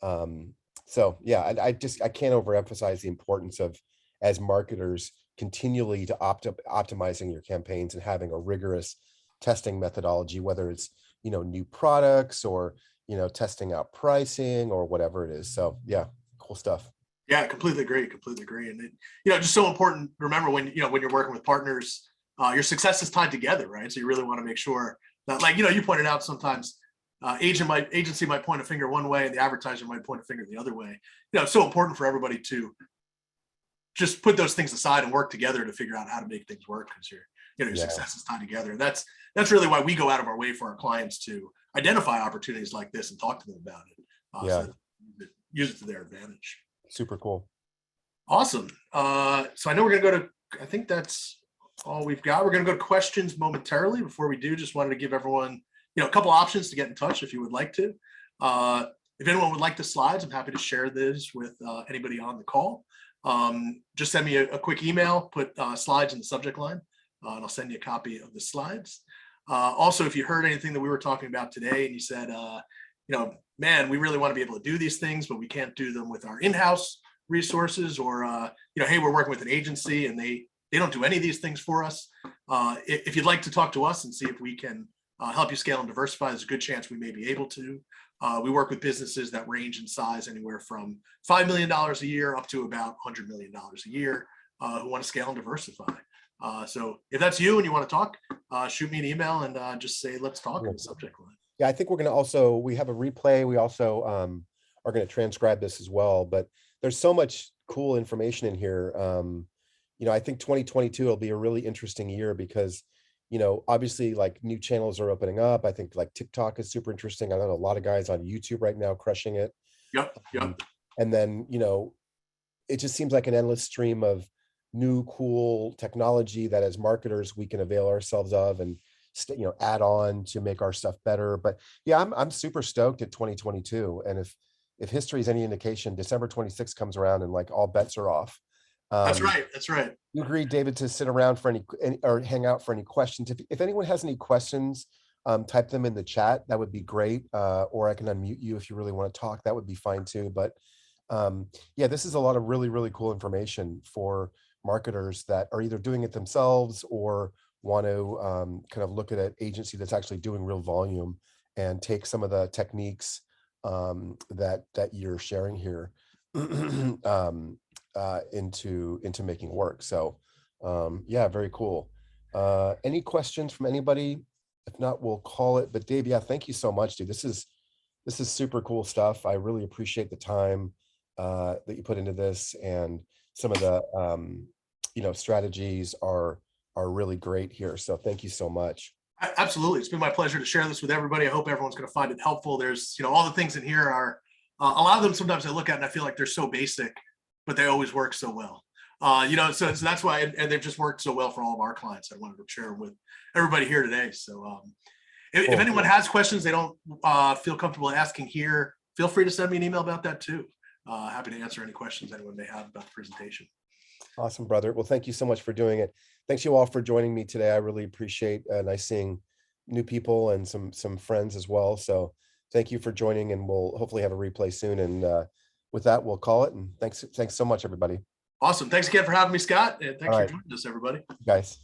um so yeah, I can't overemphasize the importance of, as marketers, continually to optimizing your campaigns and having a rigorous testing methodology, whether it's new products, or testing out pricing, or whatever it is. So yeah, cool stuff. Yeah, completely agree. Completely agree. And just so important. Remember when you're working with partners, your success is tied together, right? So you really want to make sure that, like you pointed out, sometimes agency might point a finger one way, and the advertiser might point a finger the other way. It's so important for everybody to just put those things aside and work together to figure out how to make things work, because your Yeah, success is tied together. And that's really why we go out of our way for our clients to identify opportunities like this and talk to them about it, so yeah, that they use it to their advantage. super cool. Awesome. So I know we're going to go to, I think that's all we've got. We're going to go to questions momentarily. Before we do, just wanted to give everyone, a couple options to get in touch if you would like to. If anyone would like the slides, I'm happy to share this with anybody on the call. Just send me a quick email, put slides in the subject line, and I'll send you a copy of the slides. Also, if you heard anything that we were talking about today and you said, man, we really want to be able to do these things, but we can't do them with our in-house resources, or hey, we're working with an agency and they don't do any of these things for us. If you'd like to talk to us and see if we can help you scale and diversify, there's a good chance we may be able to. We work with businesses that range in size anywhere from $5 million a year up to about $100 million a year, who want to scale and diversify. So if that's you and you want to talk, shoot me an email and just say, let's talk in the subject line. Yeah, I think we have a replay. We also are going to transcribe this as well, but there's so much cool information in here. I think 2022 will be a really interesting year because, obviously like new channels are opening up. I think like TikTok is super interesting. I know a lot of guys on YouTube right now crushing it. Yep. Um, Yep. and then, it just seems like an endless stream of new cool technology that as marketers we can avail ourselves of and add on to make our stuff better. But yeah, I'm super stoked at 2022. And if history is any indication, December 26th comes around and like all bets are off. That's um right. That's right. you agree, David, to sit around for any or hang out for any questions? If anyone has any questions, type them in the chat. That would be great. Or I can unmute you if you really want to talk. That would be fine too. But yeah, this is a lot of really, really cool information for marketers that are either doing it themselves or want to kind of look at an agency that's actually doing real volume and take some of the techniques that you're sharing here into making work. So yeah, very cool. Any questions from anybody? If not, we'll call it. But Dave, yeah, thank you so much, dude. This is super cool stuff. I really appreciate the time that you put into this, and some of the strategies are really great here. So thank you so much. Absolutely. It's been my pleasure to share this with everybody. I hope everyone's going to find it helpful. There's, all the things in here are a lot of them sometimes I look at and I feel like they're so basic, but they always work so well. So that's why, and they've just worked so well for all of our clients. I wanted to share them with everybody here today. So if Cool. anyone has questions they don't feel comfortable asking here, feel free to send me an email about that too. Happy to answer any questions anyone may have about the presentation. Awesome, brother. Well, thank you so much for doing it. Thanks you all for joining me today. I really appreciate nice seeing new people and some friends as well. So thank you for joining, and we'll hopefully have a replay soon. And with that, we'll call it. And thanks so much, everybody. Awesome. Thanks again for having me, Scott. And All thanks for right, joining us, everybody. guys.